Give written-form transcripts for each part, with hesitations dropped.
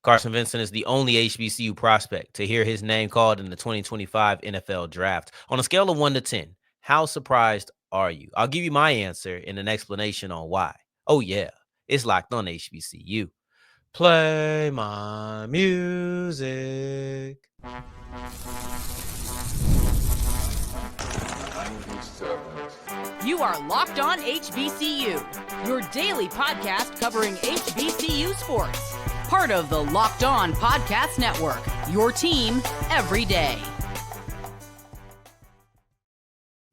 Carson Vinson is the only HBCU prospect to hear his name called in the 2025 NFL Draft. On a scale of 1 to 10, how surprised are you? I'll give you my answer and an explanation on why. Oh, yeah, it's Locked On HBCU. Play my music. You are Locked On HBCU, your daily podcast covering HBCU sports. Part of the Locked On Podcast Network, your team every day.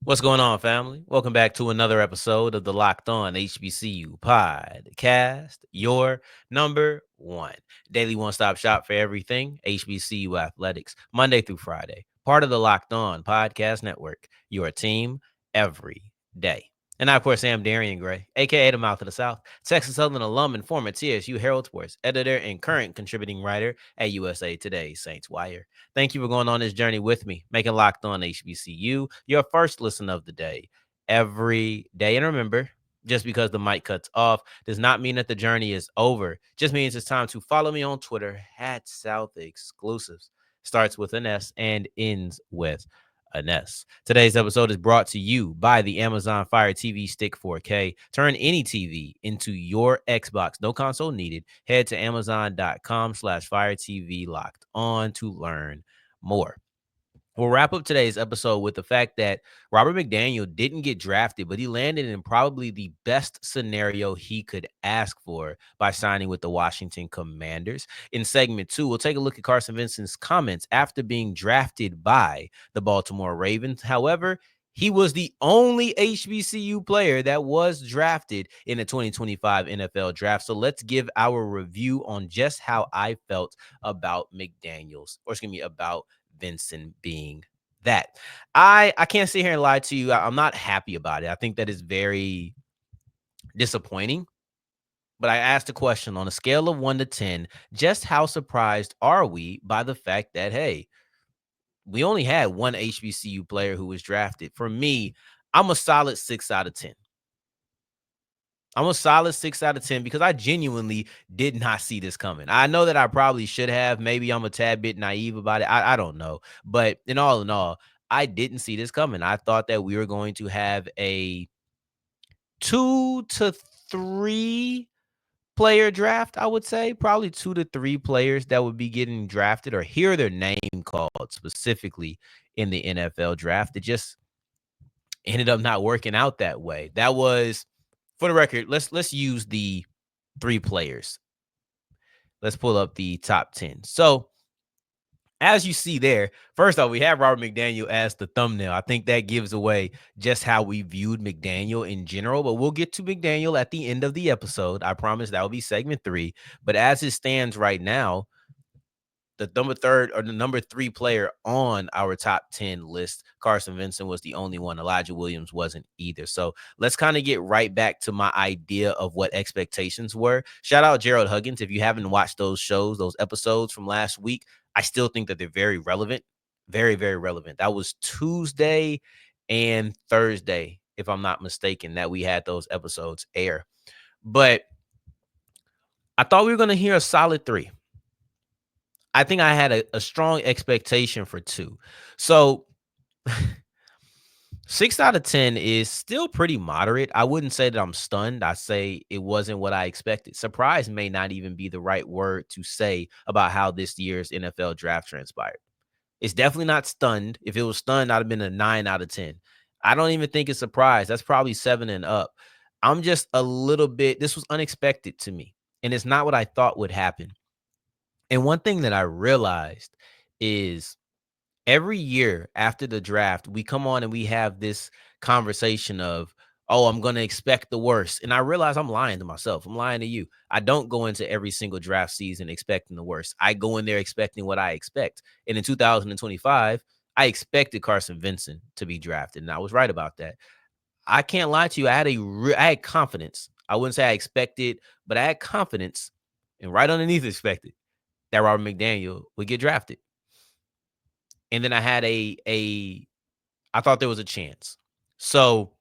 What's going on, family? Welcome back to another episode of the Locked On HBCU podcast, your number one daily one-stop shop for everything HBCU athletics, Monday through Friday. Part of the Locked On Podcast Network, your team every day. And I, of course, am Darrion Gray, a.k.a. the Mouth of the South, Texas Southern alum and former TSU Herald Sports editor and current contributing writer at USA Today Saints Wire. Thank you for going on this journey with me, making Locked On HBCU your first listen of the day every day. And remember, just because the mic cuts off does not mean that the journey is over. Just means it's time to follow me on Twitter at South Exclusives. Starts with an S and ends with an S. Today's episode is brought to you by the Amazon Fire TV Stick 4K. Turn any TV into your Xbox. No console needed. Head to Amazon.com/Fire TV Locked On to learn more. We'll wrap up today's episode with the fact that Robert McDaniel didn't get drafted, but he landed in probably the best scenario he could ask for by signing with the Washington Commanders. In segment 2, we'll take a look at Carson Vinson's comments after being drafted by the Baltimore Ravens. However, he was the only HBCU player that was drafted in the 2025 NFL Draft. So let's give our review on just how I felt about about Vincent being that. I can't sit here and lie to you. I'm not happy about it. I think that is very disappointing. But I asked a question on a scale of 1 to 10, just how surprised are we by the fact that, hey, we only had one HBCU player who was drafted? For me, I'm a solid 6 out of 10. I'm a solid 6 out of 10 because I genuinely did not see this coming. I know that I probably should have. Maybe I'm a tad bit naive about it. I don't know. But in all, I didn't see this coming. I thought that we were going to have a 2 to 3 player draft, I would say. Probably 2 to 3 players that would be getting drafted or hear their name called specifically in the NFL draft. It just ended up not working out that way. That was, for the record, let's use the 3 players. Let's pull up the top 10. So, as you see there, first off, we have Robert McDaniel as the thumbnail. I think that gives away just how we viewed McDaniel in general, but we'll get to McDaniel at the end of the episode. I promise that will be segment 3. But as it stands right now, the number 3 player on our top 10 list, Carson Vinson, was the only one. Elijah Williams wasn't either. So let's kind of get right back to my idea of what expectations were. Shout out Gerald Huggins. If you haven't watched those episodes from last week, I still think that they're very relevant. Very, very relevant. That was Tuesday and Thursday, if I'm not mistaken, that we had those episodes air. But I thought we were going to hear a solid 3. I think I had a strong expectation for 2. So 6 out of 10 is still pretty moderate. I wouldn't say that I'm stunned. I say it wasn't what I expected. Surprise may not even be the right word to say about how this year's NFL draft transpired. It's definitely not stunned. If it was stunned, I'd have been a 9 out of 10. I don't even think it's surprise. That's probably 7 and up. I'm just a little bit, this was unexpected to me. And it's not what I thought would happen. And one thing that I realized is every year after the draft, we come on and we have this conversation of, oh, I'm going to expect the worst. And I realize I'm lying to myself. I'm lying to you. I don't go into every single draft season expecting the worst. I go in there expecting what I expect. And in 2025, I expected Carson Vinson to be drafted. And I was right about that. I can't lie to you. I had confidence. I wouldn't say I expected, but I had confidence. And right underneath expected that Robert McDaniel would get drafted. And then I had I thought there was a chance. So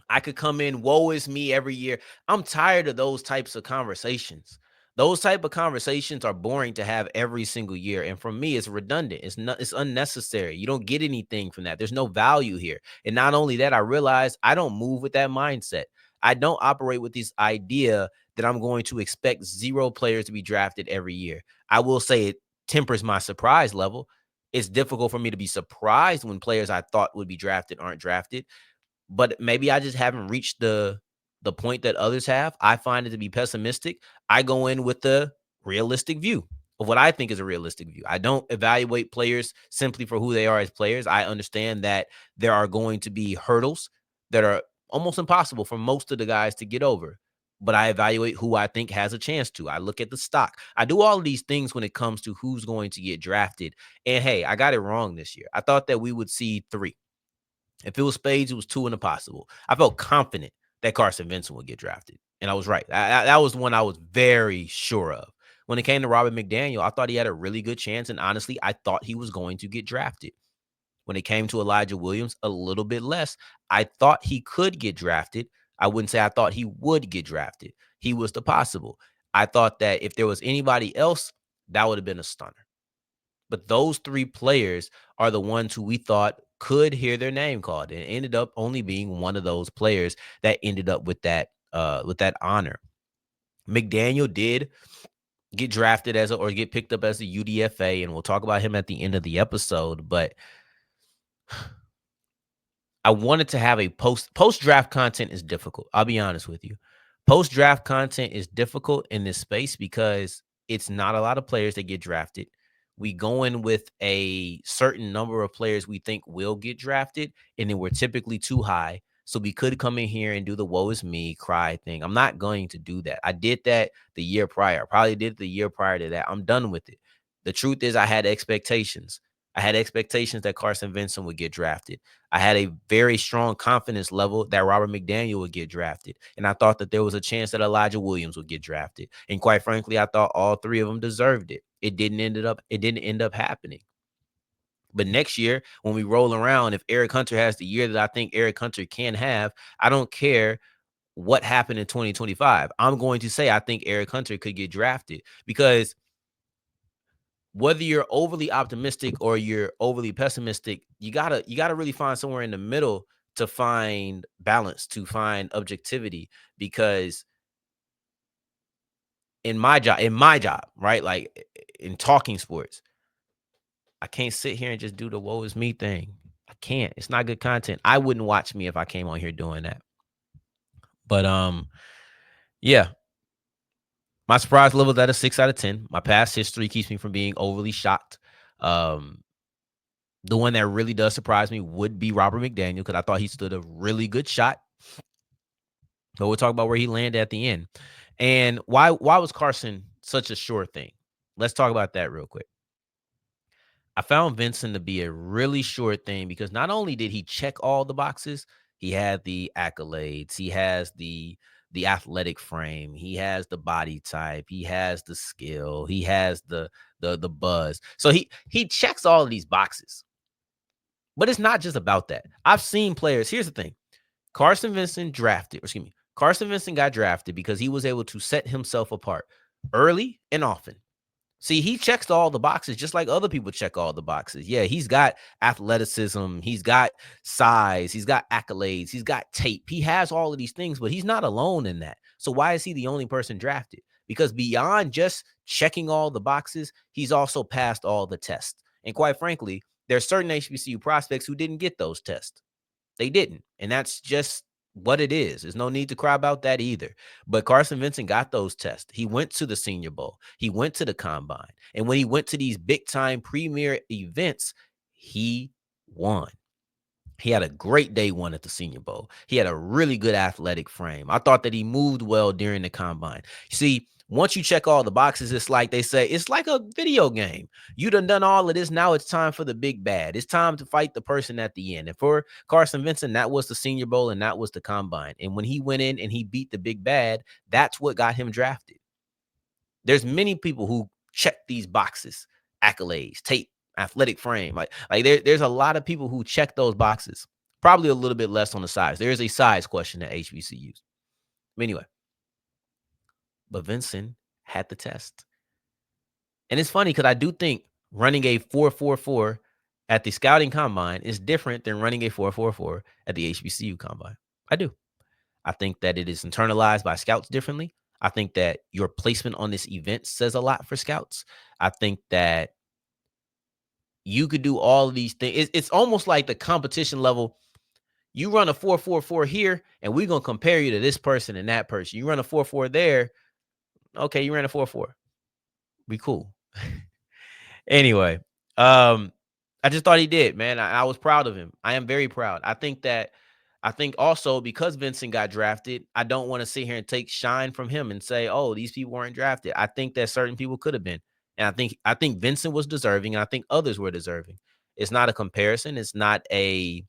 I could come in, woe is me every year. I'm tired of those types of conversations. Those type of conversations are boring to have every single year. And for me, it's redundant. It's unnecessary. You don't get anything from that. There's no value here. And not only that, I realize I don't move with that mindset. I don't operate with this idea that I'm going to expect zero players to be drafted every year. I will say it tempers my surprise level. It's difficult for me to be surprised when players I thought would be drafted aren't drafted, but maybe I just haven't reached the point that others have. I find it to be pessimistic. I go in with the realistic view of what I think is a realistic view. I don't evaluate players simply for who they are as players. I understand that there are going to be hurdles that are almost impossible for most of the guys to get over. But I evaluate who I think has a chance to. I look at the stock. I do all of these things when it comes to who's going to get drafted. And hey, I got it wrong this year. I thought that we would see three. If it was spades, it was two and a possible. I felt confident that Carson Vinson would get drafted, and I was right. That was one I was very sure of. When it came to Robert McDaniel, I thought he had a really good chance, and honestly, I thought he was going to get drafted. When it came to Elijah Williams, a little bit less. I thought he could get drafted. I wouldn't say I thought he would get drafted. He was the possible. I thought that if there was anybody else, that would have been a stunner. But those three players are the ones who we thought could hear their name called, and it ended up only being one of those players that ended up with that honor. McDaniel did get drafted or get picked up as a UDFA, and we'll talk about him at the end of the episode. But I wanted to have a post draft content is difficult. I'll be honest with you. Post draft content is difficult in this space because it's not a lot of players that get drafted. We go in with a certain number of players we think will get drafted, and then we're typically too high. So we could come in here and do the woe is me cry thing. I'm not going to do that. I did that the year prior. I probably did it the year prior to that. I'm done with it. The truth is I had expectations. I had expectations that Carson Vinson would get drafted. I had a very strong confidence level that Robert McDaniel would get drafted. And I thought that there was a chance that Elijah Williams would get drafted. And quite frankly, I thought all three of them deserved it. It didn't end up happening. But next year, when we roll around, if Eric Hunter has the year that I think Eric Hunter can have, I don't care what happened in 2025. I'm going to say I think Eric Hunter could get drafted because whether you're overly optimistic or you're overly pessimistic, you gotta really find somewhere in the middle to find balance, to find objectivity. Because in my job, right? Like in talking sports, I can't sit here and just do the woe is me thing. I can't. It's not good content. I wouldn't watch me if I came on here doing that. But yeah, my surprise level is at a 6 out of 10. My past history keeps me from being overly shocked. Um, The one that really does surprise me would be Robert McDaniel because I thought he stood a really good shot. But we'll talk about where he landed at the end. And why was Carson such a sure thing? Let's talk about that real quick. I found Vincent to be a really sure thing because not only did he check all the boxes, he had the accolades, he has the athletic frame, he has the body type, he has the skill, he has the buzz. So he checks all of these boxes. But it's not just about that. I've seen players. Here's the thing. Carson Vinson got drafted because he was able to set himself apart early and often. See, he checks all the boxes just like other people check all the boxes. Yeah, he's got athleticism, he's got size, he's got accolades, he's got tape. He has all of these things, but he's not alone in that. So why is he the only person drafted? Because beyond just checking all the boxes, he's also passed all the tests. And quite frankly, there's certain HBCU prospects who didn't get those tests. They didn't. And that's just what it is. There's no need to cry about that either. But Carson Vinson got those tests. He went to the Senior Bowl. He went to the Combine. And when he went to these big time premier events, he won. He had a great day one at the Senior Bowl. He had a really good athletic frame. I thought that he moved well during the Combine. See, once you check all the boxes, it's like they say, it's like a video game. You done all of this. Now it's time for the big bad. It's time to fight the person at the end. And for Carson Vinson, that was the Senior Bowl and that was the Combine. And when he went in and he beat the big bad, that's what got him drafted. There's many people who check these boxes, accolades, tape, athletic frame. There's a lot of people who check those boxes. Probably a little bit less on the size. There is a size question at HBCUs. Anyway, but Vincent had the test. And it's funny because I do think running a 4.44 at the scouting combine is different than running a 4.44 at the HBCU combine. I do. I think that it is internalized by scouts differently. I think that your placement on this event says a lot for scouts. I think that you could do all of these things. It's almost like the competition level. You run a 4.44 here, and we're going to compare you to this person and that person. You run a 4.4 there. Okay, you ran a 4.4. Be cool. Anyway, I just thought he did, man. I was proud of him. I am very proud. I think also because Vincent got drafted, I don't want to sit here and take shine from him and say, oh, these people weren't drafted. I think that certain people could have been. And I think Vincent was deserving, and I think others were deserving. It's not a comparison. It's not a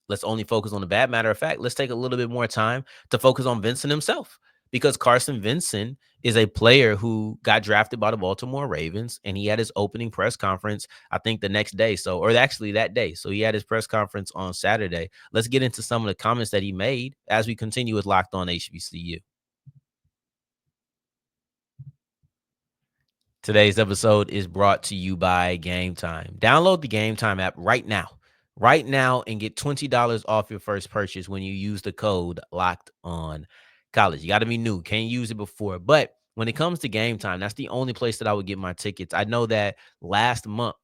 let's only focus on the bad. Matter of fact, let's take a little bit more time to focus on Vincent himself, because Carson Vinson is a player who got drafted by the Baltimore Ravens, and he had his opening press conference, I think, the next day. So, or actually that day. So he had his press conference on Saturday. Let's get into some of the comments that he made as we continue with Locked On HBCU. Today's episode is brought to you by Game Time. Download the Game Time app right now, and get $20 off your first purchase when you use the code Locked On College. You got to be new, can't use it before. But when it comes to Game Time, that's the only place that I would get my tickets. I know that last month,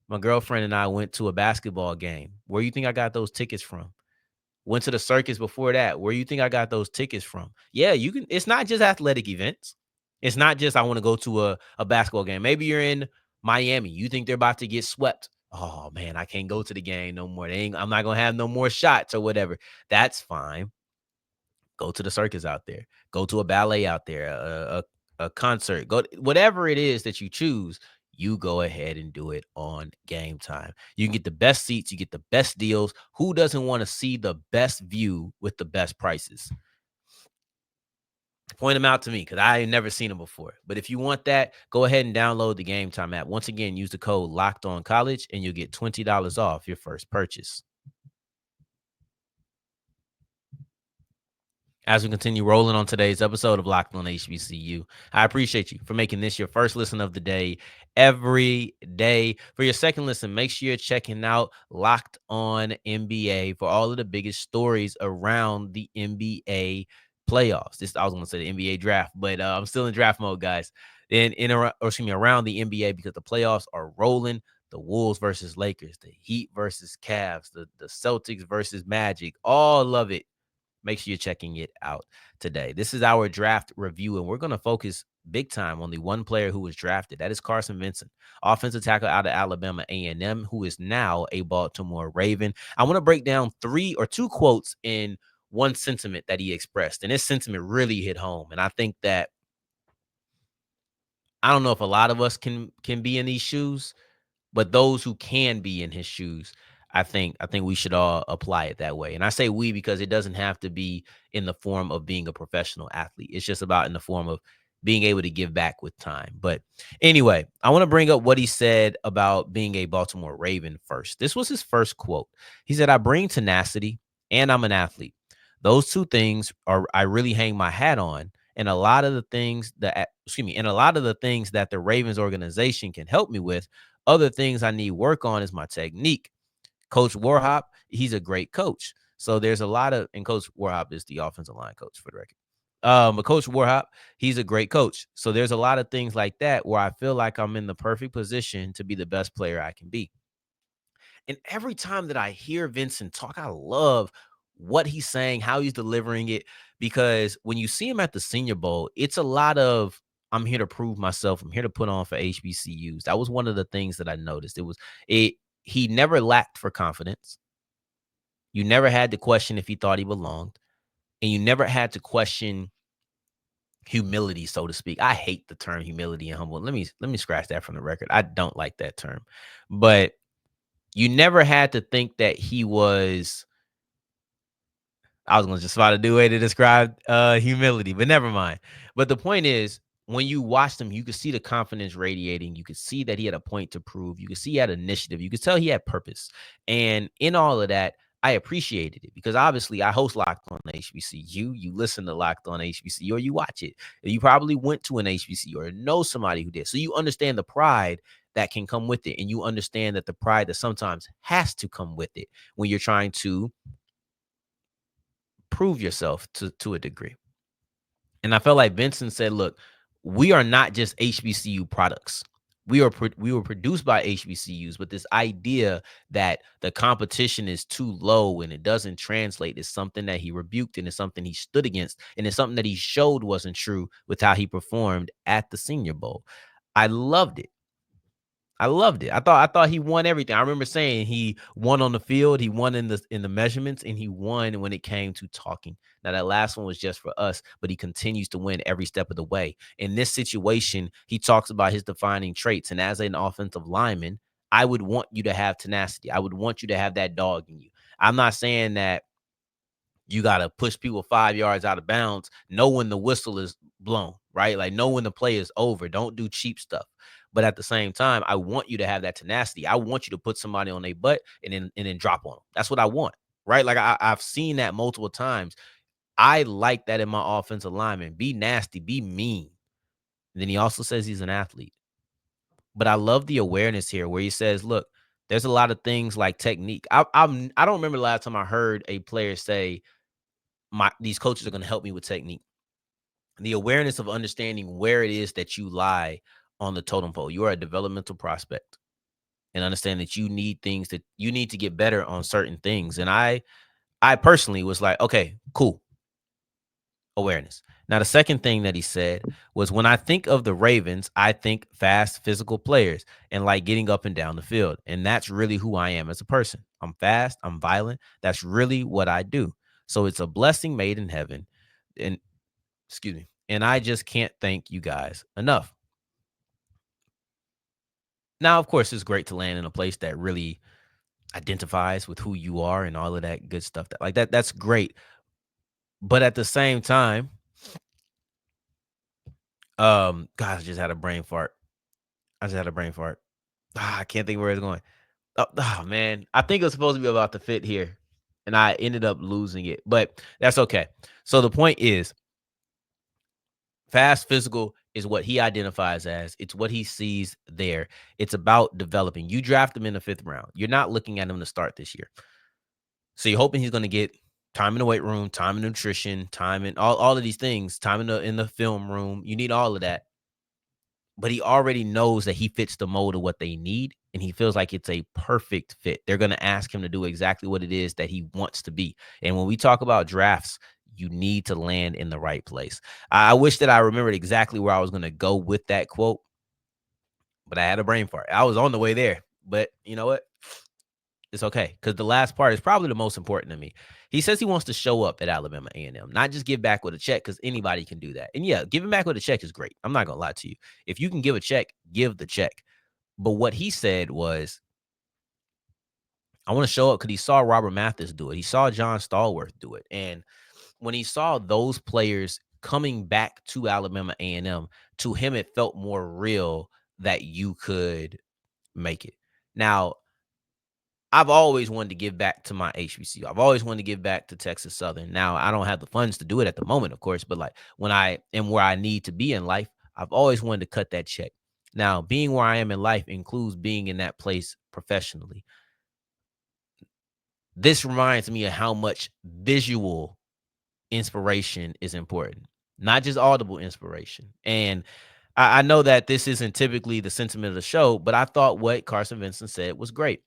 my girlfriend and I went to a basketball game. Where you think I got those tickets from? Went to the circus before that. Where you think I got those tickets from? Yeah, you can. It's not just athletic events. It's not just I want to go to a basketball game. Maybe you're in Miami. You think they're about to get swept. Oh man, I can't go to the game no more. I'm not gonna have no more shots or whatever. That's fine. Go to the circus out there. Go to a ballet out there. A concert. Go whatever it is that you choose. You go ahead and do it on Game Time. You can get the best seats, you get the best deals. Who doesn't want to see the best view with the best prices? Point them out to me because I ain't never seen them before. But if you want that, go ahead and download the Game Time app. Once again, use the code Locked On College and you'll get $20 off your first purchase. As we continue rolling on today's episode of Locked On HBCU, I appreciate you for making this your first listen of the day every day. For your second listen, make sure you're checking out Locked On NBA for all of the biggest stories around the NBA playoffs. I was going to say the NBA draft, but I'm still in draft mode, guys. Around the NBA, because the playoffs are rolling. The Wolves versus Lakers, the Heat versus Cavs, the Celtics versus Magic, all of it. Make sure you're checking it out today. This is our draft review, and we're going to focus big time on the one player who was drafted. That is Carson Vinson, offensive tackle out of Alabama A&M, who is now a Baltimore Raven. I want to break down two quotes in one sentiment that he expressed, and this sentiment really hit home. And I think that I don't know if a lot of us can be in these shoes, but those who can be in his shoes, I think we should all apply it that way. And I say we because it doesn't have to be in the form of being a professional athlete. It's just about in the form of being able to give back with time. But anyway, I want to bring up what he said about being a Baltimore Raven first. This was his first quote. He said, "I bring tenacity and I'm an athlete. Those two things I really hang my hat on. And a lot of the things that the Ravens organization can help me with. Other things I need work on is my technique. Coach Warhop, he's a great coach. So there's a lot of, and Coach Warhop is the offensive line coach for the record. But Coach Warhop, he's a great coach. So there's a lot of things like that where I feel like I'm in the perfect position to be the best player I can be." And every time that I hear Vincent talk, I love what he's saying, how he's delivering it, because when you see him at the Senior Bowl, it's a lot of, I'm here to prove myself. I'm here to put on for HBCUs. That was one of the things that I noticed. He never lacked for confidence. You never had to question if he thought he belonged, and you never had to question humility, so to speak. I hate the term humility and humble. Let me scratch that from the record. I don't like that term. But you never had to think that he was, I was going to just find a new way to describe humility, but never mind. But the point is, when you watched him, you could see the confidence radiating. You could see that he had a point to prove. You could see he had initiative. You could tell he had purpose. And in all of that, I appreciated it because obviously I host Locked on HBCU. You listen to Locked on HBCU or you watch it. You probably went to an HBCU or know somebody who did. So you understand the pride that can come with it. And you understand that the pride that sometimes has to come with it when you're trying to prove yourself to a degree. And I felt like Vincent said, look, we are not just HBCU products. We were produced by HBCUs, but this idea that the competition is too low and it doesn't translate is something that he rebuked and it's something he stood against. And it's something that he showed wasn't true with how he performed at the Senior Bowl. I loved it. I loved it. I thought he won everything. I remember saying he won on the field, he won in the measurements, and he won when it came to talking. Now that last one was just for us, but he continues to win every step of the way. In this situation, he talks about his defining traits, and as an offensive lineman, I would want you to have tenacity. I would want you to have that dog in you. I'm not saying that you got to push people 5 yards out of bounds, know when the whistle is blown, right? Like, know when the play is over. Don't do cheap stuff. But at the same time, I want you to have that tenacity. I want you to put somebody on their butt and then drop on them. That's what I want, right? Like, I've seen that multiple times. I like that in my offensive lineman. Be nasty, be mean. And then he also says he's an athlete. But I love the awareness here where he says, look, there's a lot of things like technique. I don't remember the last time I heard a player say, these coaches are going to help me with technique. The awareness of understanding where it is that you lie on the totem pole. You are a developmental prospect and understand that you need things that you need to get better on certain things. And I personally was like, okay, cool. Awareness. Now, the second thing that he said was, when I think of the Ravens, I think fast, physical players and like getting up and down the field. And that's really who I am as a person. I'm fast, I'm violent. That's really what I do. So it's a blessing made in heaven. And excuse me. And I just can't thank you guys enough. Now, of course, it's great to land in a place that really identifies with who you are and all of that good stuff. That's great. But at the same time, God, I just had a brain fart. I just had a brain fart. I can't think where it's going. Oh, man. I think it was supposed to be about the fit here. And I ended up losing it. But that's okay. So the point is, fast physical is what he identifies as. It's what he sees there. It's about developing. You draft him in the 5th round. You're not looking at him to start this year. So you're hoping he's going to get time in the weight room, time in nutrition, time in all of these things, time in the film room. You need all of that. But he already knows that he fits the mold of what they need, and he feels like it's a perfect fit. They're going to ask him to do exactly what it is that he wants to be. And when we talk about drafts, you need to land in the right place. I wish that I remembered exactly where I was going to go with that quote, but I had a brain fart. I was on the way there, but you know what? It's okay, because the last part is probably the most important to me. He says he wants to show up at Alabama A&M, not just give back with a check, because anybody can do that. And yeah, giving back with a check is great. I'm not going to lie to you. If you can give a check, give the check. But what he said was, I want to show up because he saw Robert Mathis do it. He saw John Stallworth do it. And when he saw those players coming back to Alabama A&M, to him, it felt more real that you could make it. Now, I've always wanted to give back to my HBCU. I've always wanted to give back to Texas Southern. Now, I don't have the funds to do it at the moment, of course, but like when I am where I need to be in life, I've always wanted to cut that check. Now, being where I am in life includes being in that place professionally. This reminds me of how much visual inspiration is important, not just audible inspiration. And I know that this isn't typically the sentiment of the show, but I thought what Carson Vinson said was great.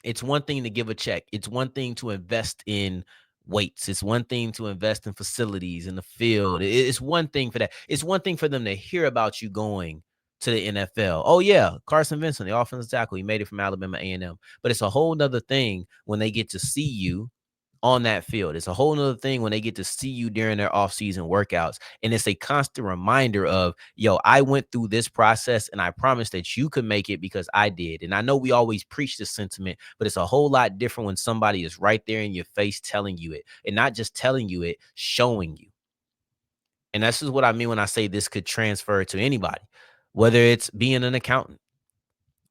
It's one thing to give a check. It's one thing to invest in weights. It's one thing to invest in facilities in the field. It's one thing for that. It's one thing for them to hear about you going to the NFL. Oh yeah, Carson Vinson, the offensive tackle, he made it from Alabama A&M. But it's a whole nother thing when they get to see you on that field. It's a whole nother thing when they get to see you during their offseason workouts. And it's a constant reminder of, yo, I went through this process and I promise that you could make it because I did. And I know we always preach this sentiment, but it's a whole lot different when somebody is right there in your face telling you it, and not just telling you it, showing you. And this is what I mean when I say this could transfer to anybody, whether it's being an accountant,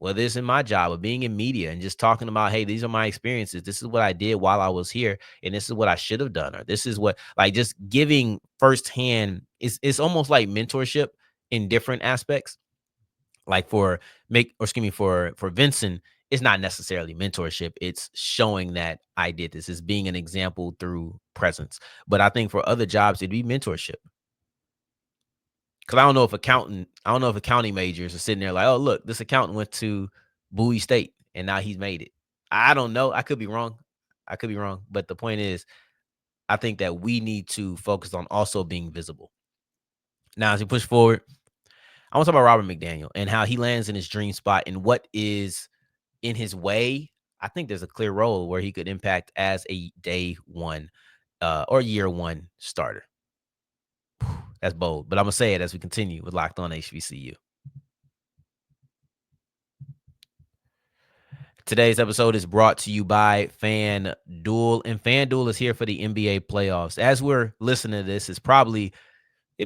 whether it's in my job or being in media and just talking about, hey, these are my experiences. This is what I did while I was here, and this is what I should have done, or this is what, like, just giving firsthand. It's almost like mentorship in different aspects. Like for Vincent, it's not necessarily mentorship. It's showing that I did this. It's being an example through presence. But I think for other jobs, it'd be mentorship. Because I don't know if accounting majors are sitting there like, oh, look, this accountant went to Bowie State and now he's made it. I don't know. I could be wrong. But the point is, I think that we need to focus on also being visible. Now, as we push forward, I want to talk about Robert McDaniel and how he lands in his dream spot and what is in his way. I think there's a clear role where he could impact as a day one or year one starter. That's bold, but I'm going to say it as we continue with Locked On HBCU. Today's episode is brought to you by FanDuel, and FanDuel is here for the NBA playoffs. As we're listening to this, it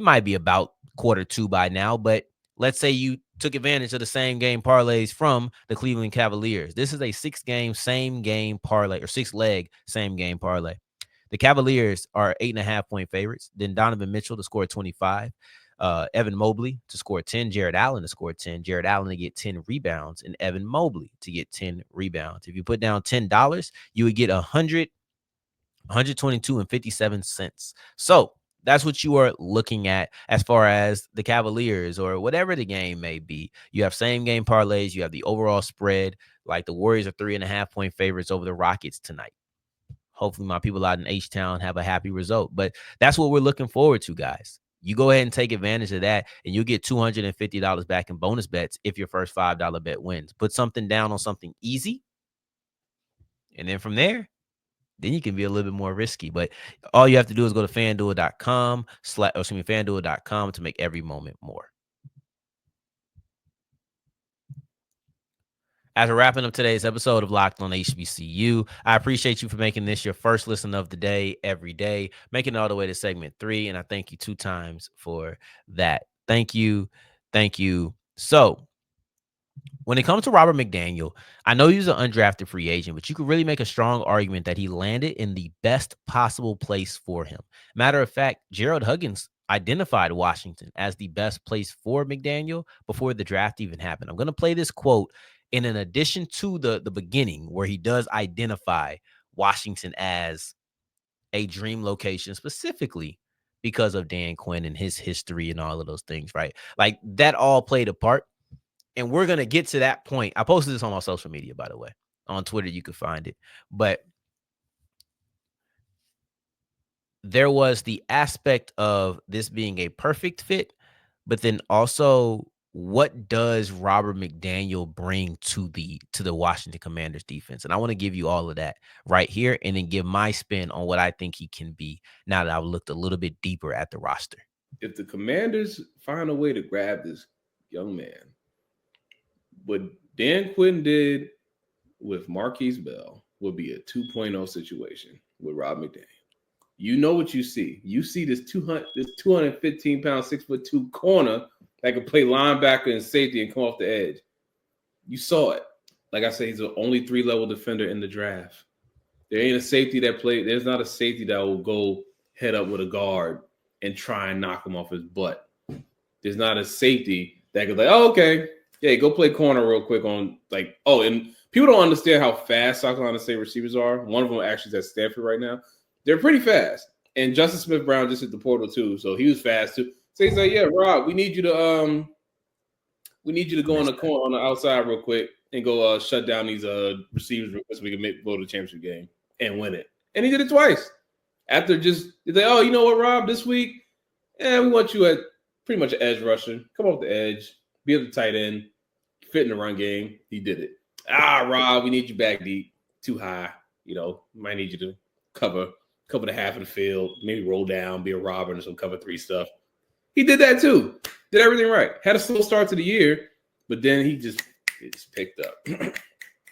might be about quarter two by now, but let's say you took advantage of the same game parlays from the Cleveland Cavaliers. This is a 6-game, same game parlay, or 6-leg, same game parlay. The Cavaliers are 8.5-point favorites. Then Donovan Mitchell to score 25. Evan Mobley to score 10, Jared Allen to score 10, Jared Allen to get 10 rebounds, and Evan Mobley to get 10 rebounds. If you put down $10, you would get 122.57 cents. So that's what you are looking at as far as the Cavaliers or whatever the game may be. You have same game parlays. You have the overall spread. Like the Warriors are 3.5-point favorites over the Rockets tonight. Hopefully my people out in H-Town have a happy result. But that's what we're looking forward to, guys. You go ahead and take advantage of that, and you'll get $250 back in bonus bets if your first $5 bet wins. Put something down on something easy, and then from there, then you can be a little bit more risky. But all you have to do is go to FanDuel.com to make every moment more. As we're wrapping up today's episode of Locked On HBCU, I appreciate you for making this your first listen of the day every day, making it all the way to segment 3, and I thank you 2 times for that. Thank you. Thank you. So, when it comes to Robert McDaniel, I know he's an undrafted free agent, but you could really make a strong argument that he landed in the best possible place for him. Matter of fact, Gerald Huggins identified Washington as the best place for McDaniel before the draft even happened. I'm going to play this quote in addition to the beginning where he does identify Washington as a dream location specifically because of Dan Quinn and his history and all of those things, right? Like that all played a part. And we're going to get to that point. I posted this on my social media, by the way. On Twitter, you could find it. But there was the aspect of this being a perfect fit, but then also what does Robert McDaniel bring to the Washington Commanders defense? And I want to give you all of that right here and then give my spin on what I think he can be now that I've looked a little bit deeper at the roster. If the Commanders find a way to grab this young man, what Dan Quinn did with Marquise Bell would be a 2.0 situation with Rob McDaniel. You know what you see. You see this 215-pound, 6'2" corner that can play linebacker and safety and come off the edge. You saw it. Like I said, he's the only 3-level defender in the draft. There ain't a safety that play. There's not a safety that will go head up with a guard and try and knock him off his butt. There's not a safety that goes like, oh, okay. Yeah, go play corner real quick on and people don't understand how fast South Carolina State receivers are. One of them actually is at Stanford right now. They're pretty fast. And Justin Smith-Brown just hit the portal too, so he was fast too. So he's like, yeah, Rob, we need you to go on the outside real quick and go shut down these receivers so we can go to the championship game and win it. And he did it twice. After he's like, oh, you know what, Rob, this week, we want you at pretty much an edge rusher. Come off the edge. Be at the tight end, fit in the run game. He did it. Rob, we need you back deep. Too high. Might need you to cover the half of the field, maybe roll down, be a robber and some cover 3 stuff. He did that too. Did everything right. Had a slow start to the year, but then it just picked up.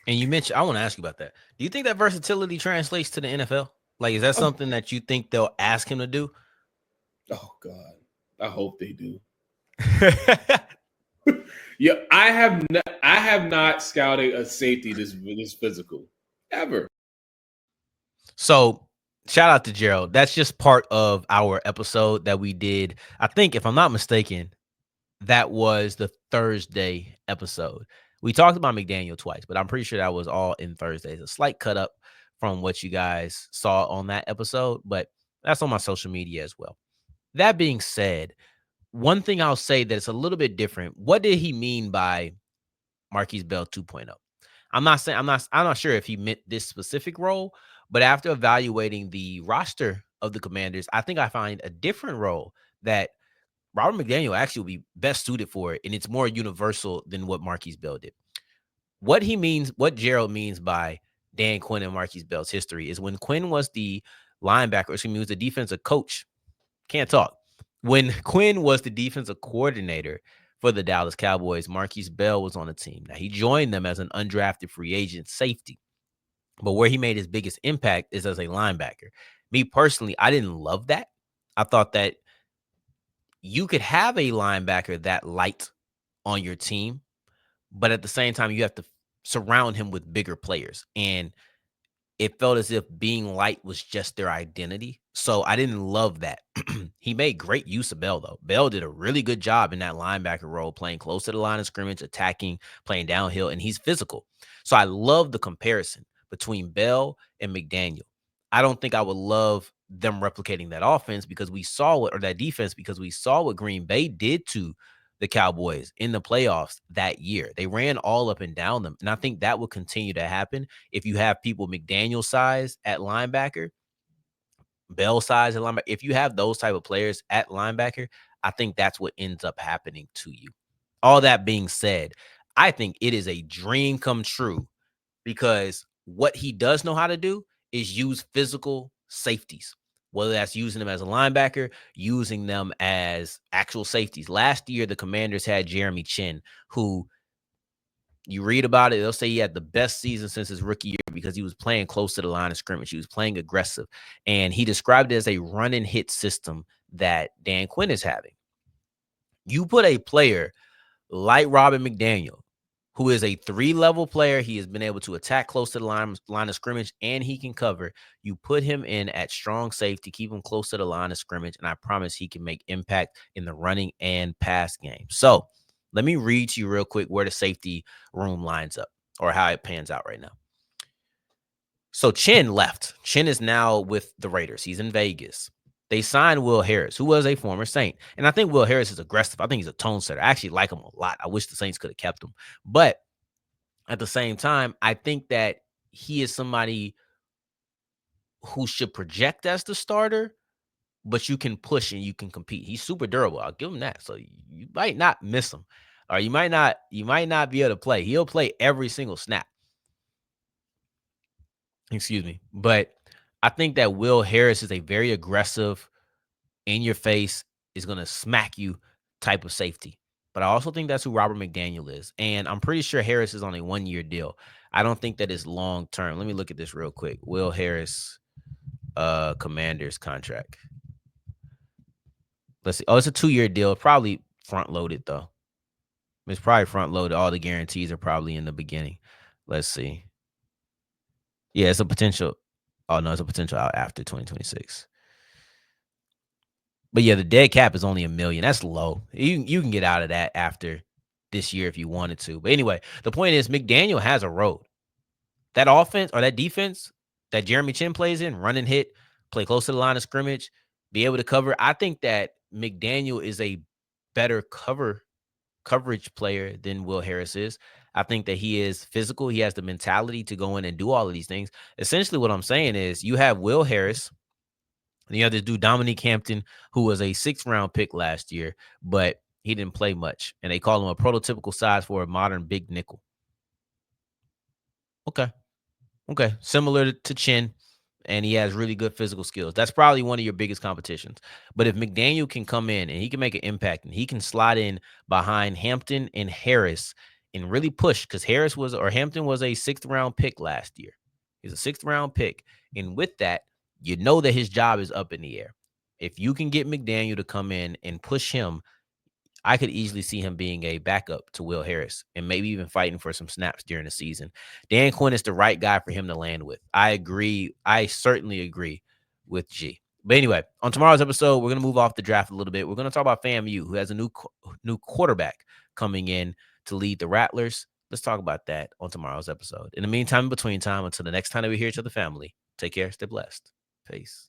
And you mentioned, I want to ask you about that. Do you think that versatility translates to the NFL? Like, is that something that you think they'll ask him to do? Oh, God. I hope they do. Yeah, I I have not scouted a safety this physical ever. So shout out to Gerald. That's just part of our episode that we did. I think, if I'm not mistaken, that was the Thursday episode. We talked about McDaniel twice, but I'm pretty sure that was all in Thursdays. A slight cut up from what you guys saw on that episode, but that's on my social media as well. That being said, one thing I'll say that's a little bit different. What did he mean by Marquise Bell 2.0? I'm not sure if he meant this specific role, but after evaluating the roster of the Commanders, I think I find a different role that Robert McDaniel actually will be best suited for it, and it's more universal than what Marquise Bell did. What Gerald means by Dan Quinn and Marquise Bell's history is when Quinn was the linebacker, excuse me, he was the defensive coach. Can't talk. When Quinn was the defensive coordinator for the Dallas Cowboys, Marquise Bell was on the team. Now, he joined them as an undrafted free agent safety, but where he made his biggest impact is as a linebacker. Me personally, I didn't love that. I thought that you could have a linebacker that light on your team, but at the same time, you have to surround him with bigger players. And it felt as if being light was just their identity. So I didn't love that. He made great use of Bell, though. Bell did a really good job in that linebacker role, playing close to the line of scrimmage, attacking, playing downhill, and he's physical. So I love the comparison between Bell and McDaniel. I don't think I would love them replicating that offense because we saw what, or that defense, because we saw what Green Bay did to the Cowboys in the playoffs that year. They ran all up and down them. And I think that will continue to happen if you have people McDaniel size at linebacker, Bell size at linebacker. If you have those type of players at linebacker, I think that's what ends up happening to you. All that being said, I think it is a dream come true because what he does know how to do is use physical safeties, whether that's using them as a linebacker, using them as actual safeties. Last year, the Commanders had Jeremy Chin, who you read about it, they'll say he had the best season since his rookie year because he was playing close to the line of scrimmage. He was playing aggressive. And he described it as a run and hit system that Dan Quinn is having. You put a player like Robert McDaniel, who is a 3-level player. He has been able to attack close to the line of scrimmage, and he can cover. You put him in at strong safety, keep him close to the line of scrimmage, and I promise he can make impact in the running and pass game. So let me read to you real quick where the safety room lines up or how it pans out right now. So Chin left. Chin is now with the Raiders. He's in Vegas. They signed Will Harris, who was a former Saint. And I think Will Harris is aggressive. I think he's a tone setter. I actually like him a lot. I wish the Saints could have kept him. But at the same time, I think that he is somebody who should project as the starter, but you can push and you can compete. He's super durable. I'll give him that. So you might not miss him. Or you might not be able to play. He'll play every single snap. Excuse me. But I think that Will Harris is a very aggressive, in your face, is going to smack you type of safety. But I also think that's who Robert McDaniel is. And I'm pretty sure Harris is on a 1-year deal. I don't think that is long term. Let me look at this real quick. Will Harris, Commanders contract. Let's see. Oh, it's a 2-year deal. Probably front loaded, though. It's probably front loaded. All the guarantees are probably in the beginning. Let's see. Yeah, it's a potential. Oh, no, it's a potential out after 2026. But yeah, the dead cap is only $1 million. That's low. You can get out of that after this year if you wanted to. But anyway, the point is McDaniel has a road. That offense or that defense that Jeremy Chin plays in, run and hit, play close to the line of scrimmage, be able to cover. I think that McDaniel is a better coverage player than Will Harris is. I think that he is physical. He has the mentality to go in and do all of these things. Essentially, what I'm saying is you have Will Harris. And the other dude, Dominique Hampton, who was a 6th-round pick last year, but he didn't play much. And they call him a prototypical size for a modern big nickel. Okay. Similar to Chin, and he has really good physical skills. That's probably one of your biggest competitions. But if McDaniel can come in and he can make an impact and he can slide in behind Hampton and Harris and really push, because Hampton was a 6th-round pick last year. He's a 6th-round pick. And with that, you know that his job is up in the air. If you can get McDaniel to come in and push him, I could easily see him being a backup to Will Harris and maybe even fighting for some snaps during the season. Dan Quinn is the right guy for him to land with. I agree. I certainly agree with G. But anyway, on tomorrow's episode, we're going to move off the draft a little bit. We're going to talk about FAMU, who has a new quarterback coming in to lead the Rattlers. Let's talk about that on tomorrow's episode. In the meantime, in between time, until the next time that we hear each other, family, take care, stay blessed. Peace.